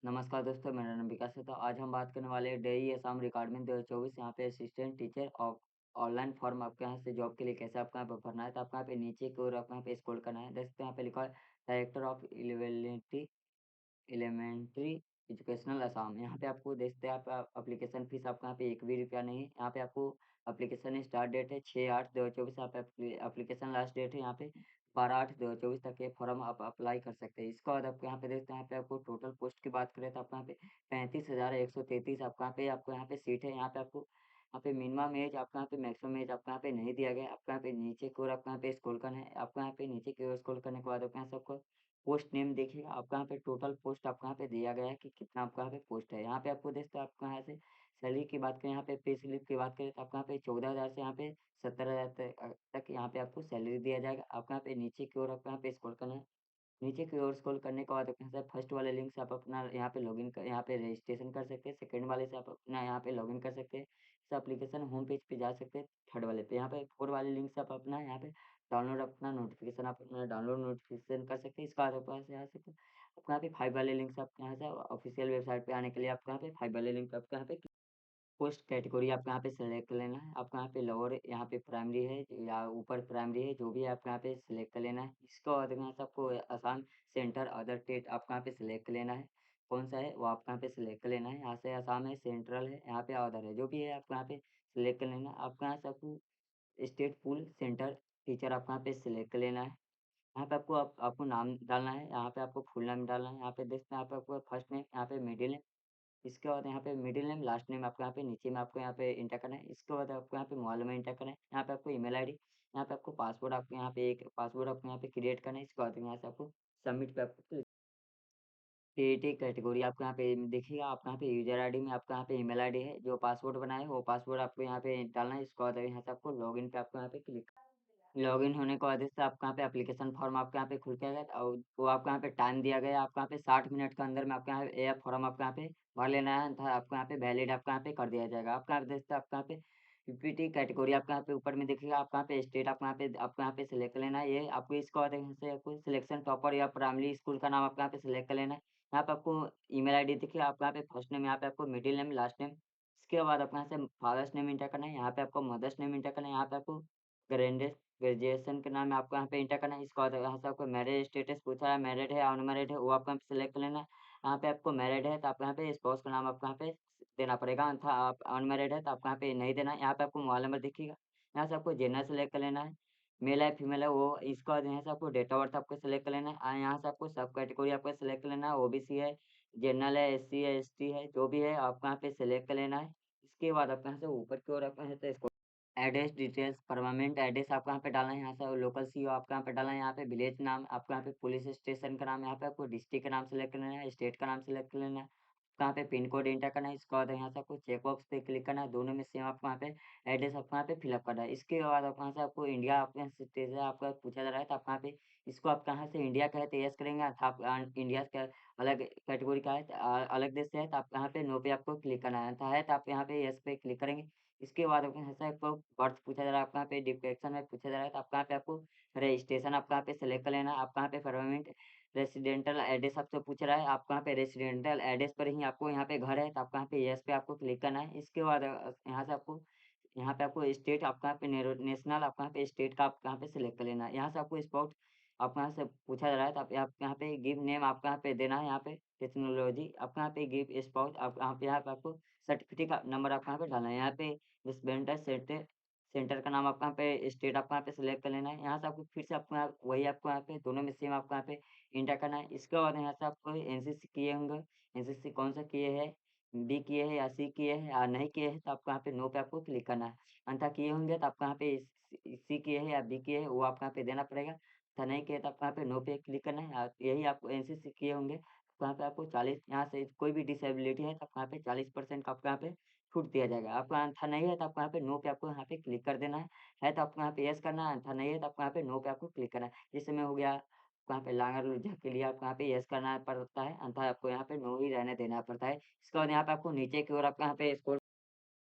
नमस्कार दोस्तों, मेरा नाम विकास है। तो आज हम बात करने वाले हैं डेई असम रिक्वायरमेंट 2024। यहाँ पे असिस्टेंट टीचर और ऑनलाइन फॉर्म आपके यहाँ से जॉब के लिए कैसे आपको यहाँ पे भरना है। तो आपको यहाँ पे नीचे की ओर आपको यहाँ पे स्क्रॉल करना है। देखते हैं यहाँ पे लिखा है director of elementary educational Assam. यहाँ पे आपको देखते हैं आप एप्लीकेशन फीस आपको यहाँ पे एक भी रुपया नहीं है। यहाँ पे आपको एप्लीकेशन स्टार्ट डेट है 6/8/2024। आप एप्लीकेशन लास्ट डेट है यहाँ पे 12/8/2024 तक ये फॉर्म आप अप्लाई कर सकते हैं। इसके बाद आपको यहाँ पे देखते हैं, यहाँ पे आपको टोटल पोस्ट की बात करें तो आपको यहाँ पे 35,133 आपको यहाँ पे सीट है। यहाँ पे मिनिमम एज आपको यहाँ पे मैक्सिमम एज आपको यहाँ पे नहीं दिया गया है। आपको यहाँ पे नीचे की ओर आपको यहाँ पे स्क्रॉल करना है। आपको यहाँ पे नीचे की ओर स्क्रॉल करने के बाद आपको यहाँ से आपको पोस्ट नेम देखिएगा। आपको यहाँ पे टोटल पोस्ट आपको यहाँ पे दिया गया है कि कितना आपका यहाँ पे पोस्ट है। यहाँ पे आपको देखते हैं, आपको यहाँ से सैलरी की बात करें, यहाँ पे पे स्लिप की बात करें तो आपको यहाँ पे 14,000 से यहाँ पे 17,000 तक यहाँ पे आपको सैलरी दिया जाएगा। आपको यहाँ पे नीचे की ओर आपको यहाँ पे स्क्रॉल करना है। नीचे की ओर स्क्रॉल करने के बाद अपने फर्स्ट वाले लिंक से आप अपना यहाँ पे लॉगिन कर यहाँ पे रजिस्ट्रेशन कर सकते हैं। सेकंड वाले से आप अपना यहाँ पे लॉगिन कर सकते हैं। इस एप्लीकेशन होम पेज पे जा सकते हैं। थर्ड वाले पे यहाँ पे फोर वाले लिंक से आप अपना यहाँ पे डाउनलोड अपना नोटिफिकेशन आप अपना डाउनलोड नोटिफिकेशन कर सकते हैं। इसका बाद आपको यहाँ से आपको यहाँ पे फाइव वाले लिंक से आपको यहाँ से ऑफिशियल वेबसाइट पे आने के लिए आपको यहाँ पे फाइव वाले लिंक पे आपको यहाँ पे पोस्ट कैटेगरी आपको यहाँ पे सेलेक्ट कर लेना है। आपको यहाँ पे लोअर यहाँ पे प्राइमरी है या ऊपर प्राइमरी है, जो भी है आपको यहाँ पे सिलेक्ट कर लेना है। इसको बाद यहाँ से आपको आसाम सेंटर अदर स्टेट आपको यहाँ पे सिलेक्ट कर लेना है। कौन सा है वो आपको यहाँ पे सिलेक्ट कर लेना है। यहाँ से आसाम है, सेंट्रल है, यहाँ पे अदर है, जो भी है आपको यहाँ पे सिलेक्ट कर लेना है। आपको यहाँ से आपको स्टेट फुल सेंटर टीचर आपको यहाँ पे सिलेक्ट कर लेना है। यहाँ पे आपको नाम डालना है। यहाँ पे आपको फुल नाम डालना है। यहाँ पे देखते हैं, यहाँ पे आपको फर्स्ट नेम, यहाँ पे मिडिल नेम, इसके बाद यहाँ पे मिडिल नेम, लास्ट नेम आपको यहाँ पे नीचे में आपको यहाँ पे इंटर करना है। इसके बाद आपको यहाँ पे मोबाइल नंबर इंटर करना है। यहाँ पे आपको ईमेल आईडी, यहाँ पे आपको पासवर्ड आपको यहाँ पे एक पासवर्ड आपको यहाँ पे क्रिएट करना है। इसके बाद यहाँ से आपको सबमिट पे आपको क्रिएटिव कैटेगरी आपको यहाँ पे देखिएगा। आपको यहाँ पे यूजर आईडी में आपको यहाँ पे ईमेल आईडी है, जो पासवर्ड बनाए वो पासवर्ड आपको यहाँ पे डालना है। इसके बाद यहाँ से आपको लॉगिन पे आपको यहाँ पे क्लिक, लॉगिन होने के बाद इससे आपको यहाँ पे एप्लीकेशन फॉर्म आपको यहाँ पे खुल के आएगा और वो आपको यहाँ पे टाइम दिया गया है। आपको यहाँ पे 60 मिनट के अंदर में आपको यहाँ पे ये फॉर्म आपको यहाँ पे भर लेना है, था आपको यहाँ पे वैलिड आपको यहाँ पे कर दिया जाएगा। आपको यहाँ पे देखते हैं, आपको यहाँ पे पीपीटी कैटेगरी आपको यहाँ पे ऊपर में देखिएगा। आपको यहाँ पे स्टेट आपको यहाँ पे सिलेक्ट कर लेना है। ये आपको इसके बाद यहाँ से आपको सिलेक्शन टॉपर या प्राइमरी स्कूल का नाम आपको यहाँ पे सिलेक्ट कर लेना है। यहाँ पे आपको ईमेल आईडी देखिए। आपको यहाँ पे फर्स्ट नेम, यहाँ पे आपको मिडिल नेम, लास्ट नेम, इसके बाद आपको यहाँ से फादर्स नेम इंटर करना है। यहाँ पे आपको मदर्स नेम इंटर करना है। यहाँ पे आपको ग्रेंडेस ग्रेजुएशन के नाम है आपको यहाँ पे इंटर करना है। इसके बाद यहाँ से आपको मैरिज स्टेटस पूछा है, मैरिड है अनमैरिड है, वो आपको यहाँ पे सिलेक्ट कर लेना है। यहाँ पे आपको मैरिड है तो आपको यहाँ पे स्पाउस का नाम आपको यहाँ पे देना पड़ेगा, अन्यथा आप अनमैरिड है तो आपको यहाँ पे नहीं देना है। यहाँ पे आपको मोबाइल नंबर दिखेगा। यहाँ से आपको जेंडर सेलेक्ट कर लेना है, मेल है फीमेल है वो। इसके बाद यहाँ से आपको डेट ऑफ बर्थ आपको सेलेक्ट कर लेना है। यहाँ से आपको सब कैटेगरी आपको सेलेक्ट कर लेना है, ओबीसी है, जनरल है, एससी है, एसटी है, जो भी है आपको यहाँ पे सेलेक्ट कर लेना है। इसके बाद आपको यहाँ से ऊपर की ओर आपको यहाँ से एड्रेस डिटेल्स, परमानेंट एड्रेस आपको यहाँ पे डालना है। यहाँ से लोकल सीओ आपको यहाँ पे डालना है। यहाँ पे विलेज नाम आपको यहाँ पे पुलिस स्टेशन का नाम, यहाँ पे आपको डिस्ट्रिक्ट का नाम सेलेक्ट कर लेना है, स्टेट का नाम सेलेक्ट कर लेना है, यहाँ पे पिन कोड एंटर करना है। इसके बाद यहाँ से आपको चेक बॉक्स पे क्लिक करना है। दोनों में सेम आपको यहाँ पे एड्रेस आपको यहाँ पे फिलअप करना है। इसके बाद आपको यहाँ से आपको इंडिया आपको यहाँ से आपका पूछा जा रहा है तो आपको यहाँ पे इसको आप कहाँ से इंडिया का है तो यस करेंगे, अर्थात आप इंडिया का अलग कैटेगरी का है तो अलग देश से है तो आप यहाँ पे नो पे आपको क्लिक करना है, था है तो आप यहाँ पे यस पे क्लिक करेंगे। इसके बाद आपको यहाँ से आपको बर्थ पूछा जा रहा है, आपको यहाँ पे डिस्क्रिप्शन में पूछा जा रहा है तो आपको यहाँ पे आपको रजिस्ट्रेशन आपको यहाँ पे सेलेक्ट कर लेना है। आपको यहाँ पे परमानेंट रेसिडेंटल एड्रेस आपसे पूछ रहा है, आपको यहाँ पे रेसिडेंटल एड्रेस पर ही आपको यहाँ पे घर है तो आपको यहाँ पे यस पे आपको क्लिक करना है। इसके बाद यहाँ पे आपको स्टेट आपको यहाँ पे नेशनल आपको यहाँ पे स्टेट का आपको यहाँ पे सिलेक्ट कर लेना है। यहाँ से आपको स्पोर्ट आपको यहाँ से पूछा जा रहा है तो आप यहाँ पे गिव नेम आपको यहाँ पे देना है। यहाँ पे टेक्नोलॉजी आपको यहाँ पे गिव स्पाउस आप यहाँ पे आपको सर्टिफिकेट का नंबर आपको यहाँ पे डालना है। यहाँ पे डिस्पेंडर सेंटर सेंटर का नाम आपको यहाँ पे स्टेट आपको यहाँ पे सिलेक्ट कर लेना है। यहाँ से आपको फिर से आपको यहाँ वही आपको यहाँ पे दोनों में सेम आपको यहाँ पे इंटर करना है। इसके बाद यहाँ से आपको एनसीसी किए होंगे, एनसीसी कौन सा किए हैं, बी किए हैं या सी किए हैं या नहीं किए हैं तो आपको यहाँ पे नो पे आपको क्लिक करना है। अन्यथा किए होंगे तो आपको यहाँ पे सी किए हैं या बी किए हैं वो आपको यहाँ पे देना पड़ेगा, था नहीं किए तो आपको यहाँ पे नो पे क्लिक करना है। यही आपको एनसीसी किए होंगे तो यहाँ पे आपको 40 यहाँ से कोई भी डिसेबिलिटी है तो आपको यहाँ पे 40% का आपको यहाँ पे छूट दिया जाएगा। आपको आंसर नहीं है तो आपको यहाँ पे नो पे आपको यहाँ पे क्लिक कर देना है तो आपको यहाँ पे यस करना है, आंसर नहीं है तो आपको यहाँ पे नो पे आपको क्लिक करना है। जिसमें हो गया आपको यहाँ पे लांगर लुझा के लिए आपको यहाँ पे यस करना पड़ता है, अन्यथा आपको यहाँ पे नो ही रहने देना पड़ता है। इसके बाद यहाँ पे आपको नीचे की ओर आपको यहाँ पे स्क्रॉल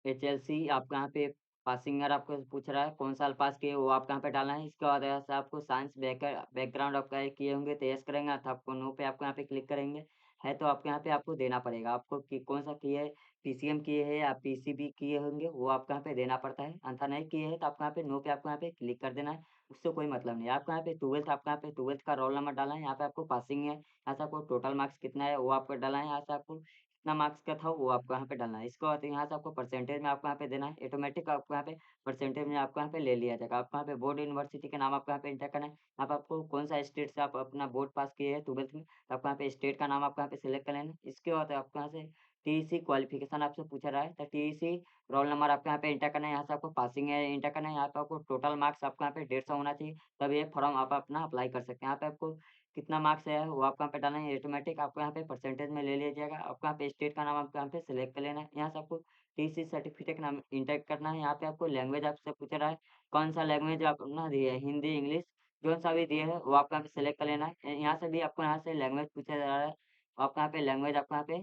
एचएलसी आपको यहाँ पे पासिंग ईयर आपको पूछ रहा है, कौन साल पास किए वो आपको यहाँ पे डालना है। इसके बाद यहाँ से आपको साइंस बैकग्राउंड आपका किए होंगे तो यस करेंगे, अर्थात आपको नो पे आपको यहाँ पे क्लिक करेंगे। है तो आपके यहाँ पे आपको देना पड़ेगा। आपको कि कौन-सा किए है, पीसीएम किए हैं या पीसीबी किए होंगे, वो आपको यहाँ पे देना पड़ता है। अन्यथा नहीं किए हैं तो आपको यहाँ पे नो पे आपको यहाँ पे क्लिक कर देना है, उससे कोई मतलब नहीं है। आपको यहाँ पे 12th आपको यहाँ पे 12th का रोल नंबर डालना है, यहाँ पे आपको पासिंग है, यहाँ से आपको टोटल मार्क्स कितना है वो आपको डालना है, यहाँ से आपको कितना मार्क्स का था वो आपको यहाँ पे डालना है। इसके बाद यहाँ से आपको परसेंटेज में आपको यहाँ पे देना है, ऑटोमेटिक आपको यहाँ पे परसेंटेज में आपको यहाँ पे ले लिया जाएगा। आपको यहाँ पे बोर्ड यूनिवर्सिटी का नाम आपको यहाँ पे एंटर करना है। यहाँ पे आपको कौन-सा स्टेट से आप अपना बोर्ड पास किए हैं 12th में, तो आपको यहाँ पे स्टेट का नाम आपको यहाँ पे सिलेक्ट कर लेना है। इसके बाद आपको यहाँ से टीईसी क्वालिफिकेशन आपसे पूछा रहा है, तो टीईसी रोल नंबर आपको यहाँ पे एंटर करना है, यहाँ से आपको पासिंग है एंटर करना है, यहाँ पे आपको टोटल मार्क्स आपको यहाँ पे 150 होना चाहिए, तब ये फॉर्म आप अपना अप्लाई कर सकते हैं। यहाँ पे आपको कितना मार्क्स है वो आपको यहाँ पे डालना है, ऑटोमेटिक आपको यहाँ पे परसेंटेज में ले लिया जाएगा। आपको यहाँ पे स्टेट का नाम आपको यहाँ पे सिलेक्ट कर लेना है, यहाँ से आपको टीसी सर्टिफिकेट नाम इंटर करना है। यहाँ पे आपको लैंग्वेज आपसे पूछ रहा है, कौन सा लैंग्वेज आप अपना दिए है, हिंदी, इंग्लिश जो-सा भी दिए है वो आपको यहाँ पे सिलेक्ट कर लेना है। यहाँ से भी आपको यहाँ से लैंग्वेज पूछा जा रहा है, आपको यहाँ पे लैंग्वेज आपको यहाँ पे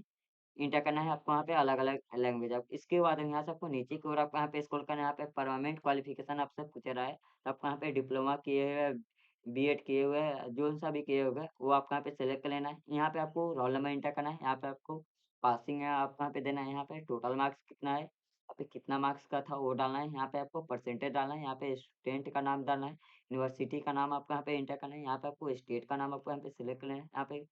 इंटर करना है, आपको यहाँ पे अलग-अलग लैंग्वेज अब इसके बाद यहाँ से आपको नीचे की ओर आपको यहाँ पे स्क्रॉल करना है, यहाँ पे परमानेंट क्वालिफिकेशन आपसे पूछ रहा है, तो आपको यहाँ पे डिप्लोमा किए हुए, बीएड किए हुए, जो-सा भी किए हुए वो आपको यहाँ पे सेलेक्ट कर लेना है। यहाँ पे आपको रोल नंबर एंटर करना है, यहाँ पे आपको पासिंग है आपको यहाँ पे देना है, यहाँ पे टोटल मार्क्स कितना है, यहाँ पे कितना मार्क्स का था वो डालना है, यहाँ पे आपको परसेंटेज डालना है, यहाँ पे स्टूडेंट का नाम डालना है, यूनिवर्सिटी का नाम आपको यहाँ पे एंटर करना है, यहाँ पे आपको स्टेट का नाम आपको यहाँ पे सिलेक्ट करना है, यहाँ पे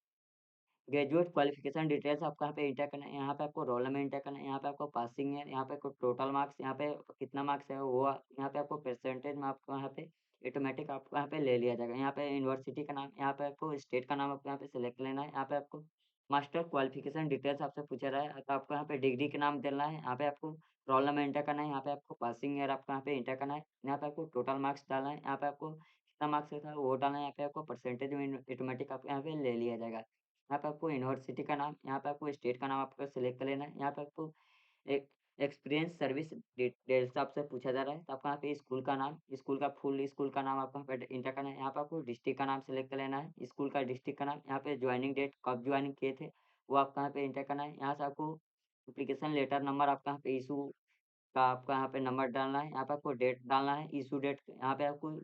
ग्रेजुएट क्वालिफिकेशन डिटेल्स आपको यहाँ पे एंटर करना है, यहाँ पे आपको रोल नंबर एंटर करना है, यहाँ पे आपको पासिंग है, यहाँ पे आपको टोटल मार्क्स, यहाँ पे कितना मार्क्स है वो यहाँ पे आपको परसेंटेज में आपको यहाँ पे ऑटोमेटिक आपको यहाँ पे ले लिया जाएगा। यहाँ पे यूनिवर्सिटी का नाम, यहाँ पे आपको स्टेट का नाम आपको यहाँ पे सिलेक्ट लेना है, यहाँ पे आपको मास्टर क्वालिफिकेशन डिटेल्स आपसे पूछा रहा है, तो आपको यहाँ पे डिग्री का नाम देना है, यहाँ पे आपको रोल नंबर एंटर करना है, यहाँ पे आपको पासिंग ईयर आपको यहाँ पे एंटर करना है, यहाँ पे आपको टोटल मार्क्स डालना है, यहाँ पे आपको कितना मार्क्स था वो डालना है, यहाँ पे आपको परसेंटेज में ऑटोमेटिक आपको यहाँ पे ले लिया जाएगा। यहाँ पे आपको यूनिवर्सिटी का नाम, यहाँ पे आपको स्टेट का नाम आपको सेलेक्ट कर लेना है। यहाँ पे आपको एक एक्सपीरियंस सर्विस डिटेल्स आपसे पूछा जा रहा है। तो आपको यहाँ पे स्कूल का नाम, स्कूल का फुल स्कूल का नाम आपको यहाँ पे इंटर करना है। यहाँ पे आपको डिस्ट्रिक्ट का नाम सेलेक्ट कर लेना है, स्कूल का डिस्ट्रिक्ट का नाम। यहाँ पे ज्वाइनिंग डेट कब ज्वाइनिंग किए थे वो आपको यहाँ पे इंटर करना है। यहाँ से आपको एप्लीकेशन लेटर नंबर आपका यहाँ पे इशू का आपका यहाँ पे नंबर डालना है। यहाँ पे आपको डेट डालना है, इशू डेट। यहाँ पे आपको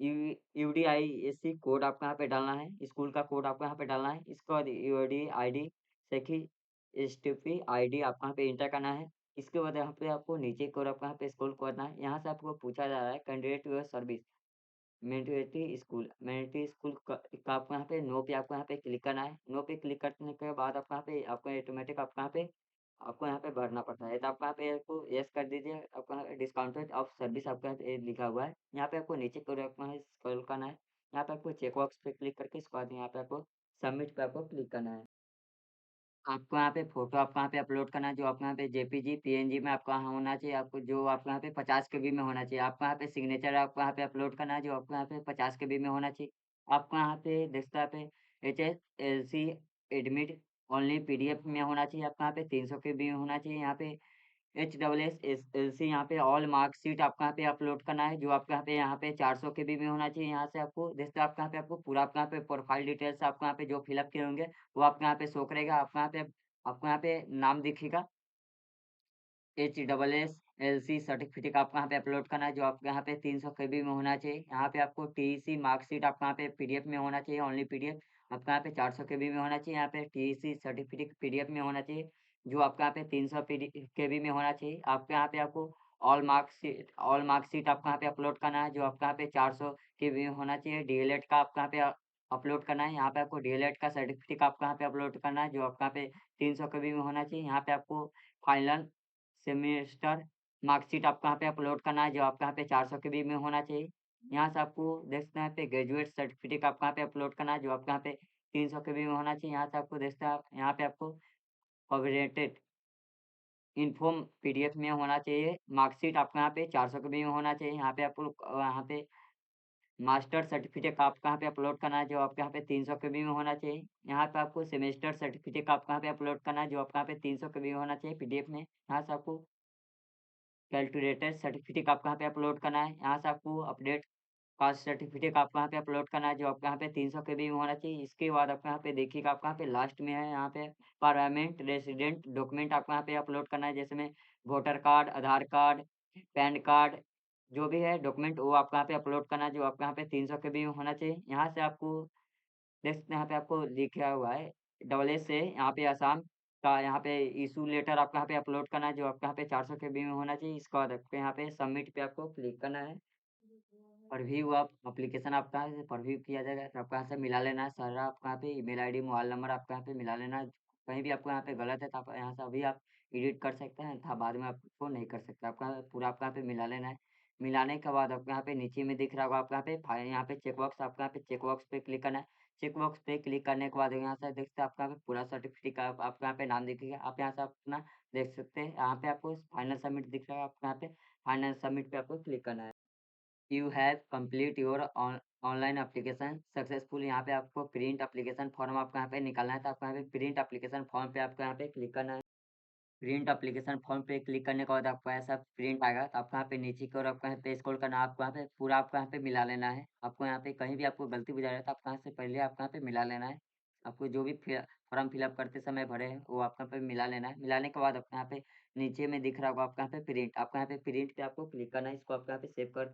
यूडीआईएससी कोड आपको यहाँ पे डालना है, स्कूल का कोड आपको यहाँ पे डालना है। इसके बाद यूडी आईडी सेखी एसटीपी आईडी आपको यहाँ पे इंटर करना है। इसके बाद यहाँ पे आपको नीचे की ओर आपको यहाँ पे स्क्रॉल करना है। यहाँ से आपको पूछा जा रहा है candidate your service mandatory school का आपको यहाँ पे नो पे आपको यहाँ पे क्लिक करना है। नो पे क्लिक करने के बाद आपको यहाँ पे आपको ऑटोमेटिक आपको यहाँ पे भरना पड़ता है। तो आपको यहाँ पे आपको यस कर दीजिए। आपको यहाँ पे डिस्काउंटेड ऑफ सर्विस आपको यहाँ पे लिखा हुआ है। यहाँ पे आपको नीचे की ओर आपको यहाँ स्क्रॉल करना है। यहाँ पे आपको चेक बॉक्स पे क्लिक करके इसके बाद यहाँ पे आपको सबमिट पे आपको क्लिक करना है। आपको यहाँ पे फ़ोटो आपको यहाँ पे अपलोड करना है, जो आपको यहाँ पे जेपीजी, पीएनजी में आपका होना चाहिए, आपको जो आपको यहाँ पे 50 केबी में होना चाहिए। आपको यहाँ पे सिग्नेचर आपको यहाँ पे अपलोड करना है, जो आपको यहाँ पे 50 केबी में होना चाहिए। आपको यहाँ पे डेस्कटॉप पे एचएसएलसी एडमिट ओनली पीडीएफ में होना चाहिए, आपको यहाँ पे 300 केबी में होना चाहिए। यहाँ पे एचडबलएसएसएलसी यहाँ पे ऑल मार्कशीट आपको यहाँ पे अपलोड करना है, जो आपको यहाँ पे 400 केबी में होना चाहिए। यहाँ से आपको जैसे आपको यहाँ पे आपको पूरा आपको यहाँ पे प्रोफाइल डिटेल्स आपको यहाँ पे जो फिलअप किए होंगे वो आपको यहाँ पे शो करेगा। आपको यहाँ पे नाम दिखेगा, एचडबलएसएलसी सर्टिफिकेट आपको यहाँ पे अपलोड करना है, जो आपको यहाँ पे 300 केबी में होना चाहिए। यहाँ पे आपको टीईसी मार्कशीट आपको यहाँ पे पीडीएफ में होना चाहिए, ओनली पीडीएफ। आपको यहाँ पे 400 केबी में होना चाहिए। यहाँ पे टीईसी सर्टिफिकेट पीडीएफ में होना चाहिए, जो आपको यहाँ पे 300 केबी में होना चाहिए। आपको यहाँ पे आपको ऑल मार्कशीट आपको यहाँ पे अपलोड करना है, जो आपको यहाँ पे 400 केबी में होना चाहिए। डीएलएड का आपको यहाँ पे अपलोड करना है। यहाँ पे आपको डीएलएड का सर्टिफिकेट आपको यहाँ पे अपलोड करना है, जो आपको यहाँ पे 300 केबी में होना चाहिए। यहाँ पे आपको फाइनल सेमेस्टर मार्कशीट आपको यहाँ पे अपलोड करना है, जो आपको यहाँ पे 400 केबी में होना चाहिए। यहाँ से आपको देखते हैं यहाँ पे ग्रेजुएट सर्टिफिकेट आपको यहाँ पे अपलोड करना है, जो आपको यहाँ पे 300 केबी में होना चाहिए। यहाँ से आपको देखते हैं यहाँ पे आपको कोऑर्डिनेटेड इन्फॉर्म पीडीएफ में होना चाहिए। मार्कशीट आपको यहाँ पे 400 केबी में होना चाहिए। यहाँ पे आपको यहाँ पे मास्टर सर्टिफिकेट आपको यहाँ पे अपलोड करना है, जो आपको यहाँ पे 300 केबी में होना चाहिए। यहाँ पे आपको सेमेस्टर सर्टिफिकेट आपको यहाँ पे अपलोड करना है, जो आपको यहाँ पे 300 केबी में होना चाहिए पीडीएफ में। यहाँ से आपको कैलकुलेटर सर्टिफिकेट आपको यहाँ पे अपलोड करना है। यहाँ से आपको अपडेट कास्ट सर्टिफिकेट आपको यहाँ पे अपलोड करना है, जो आपको यहाँ पे 300 केबी में होना चाहिए। इसके बाद आपको यहाँ पे देखिएगा, आपको यहाँ पे लास्ट में है यहाँ पे परमानेंट रेसिडेंट डॉक्यूमेंट आपको यहाँ पे अपलोड करना है, जैसे में वोटर कार्ड, आधार कार्ड, पैन कार्ड, जो भी है डॉक्यूमेंट वो आपको यहाँ पे अपलोड करना है, जो आपको यहाँ पे 300 केबी में होना चाहिए। यहाँ से आपको नेक्स्ट यहाँ पे आपको लिखा हुआ है डबल एस से यहाँ पे असम का यहाँ पे इश्यू लेटर आपको यहाँ पे अपलोड करना है, जो आपके यहाँ पे 400 केबी में होना चाहिए। इसके बाद आपको यहाँ पे सबमिट पे आपको क्लिक करना है। प्रीव्यू आप एप्लीकेशन आपका प्रीव्यू किया जाएगा, तो आपको यहाँ से मिला लेना है सारा। आपका यहाँ पे ईमेल आईडी, मोबाइल नंबर आपका यहाँ पे मिला लेना है। कहीं भी आपको यहाँ पे गलत है, तो आप यहाँ से अभी आप एडिट कर सकते हैं, था बाद में आपको नहीं कर सकते। आपका पूरा आपका यहाँ पे मिला लेना है। मिलाने के बाद आपको यहाँ पे नीचे में दिख रहा होगा, आपका यहाँ पे यहाँ पे चेक बॉक्स, आपका यहाँ पे चेक बॉक्स पे क्लिक करना है। चेक बॉक्स पे क्लिक करने के बाद यहाँ से देख सकते हैं आपका यहाँ पे पूरा सर्टिफिकेट का आपका यहाँ पे नाम दिखेगा। आप यहाँ से अपना देख सकते हैं। यहाँ पे आपको फाइनल सबमिट दिख रहा है, आपको यहाँ पे फाइनल सबमिट पे आपको क्लिक करना है। You have complete your online application successful. यहाँ पे आपको प्रिंट एप्लीकेशन फॉर्म आपको यहाँ पे निकालना है, तो आपको यहाँ पे प्रिंट एप्लीकेशन फॉर्म पे आपको यहाँ पे क्लिक करना है। प्रिंट एप्लीकेशन फॉर्म पे क्लिक करने के बाद आपको ऐसा प्रिंट आएगा, तो आपको यहाँ पे नीचे की ओर आपको यहाँ पे स्क्रॉल करना है। आपको यहाँ पे पूरा आपको यहाँ पे मिला लेना है। आपको यहाँ पे कहीं भी आपको गलती बुझा रहा है, तो आपको यहाँ से पहले आपको यहाँ पे मिला लेना है। आपको जो भी फॉर्म फिलअप करते समय भरे हैं, वो आपको यहाँ पे मिला लेना है। मिलाने के बाद आपको यहाँ पे नीचे में दिख रहा होगा, आपको यहाँ पे प्रिंट, आपको यहाँ पे प्रिंट पे आपको क्लिक करना है। इसको आपको यहाँ पे सेव कर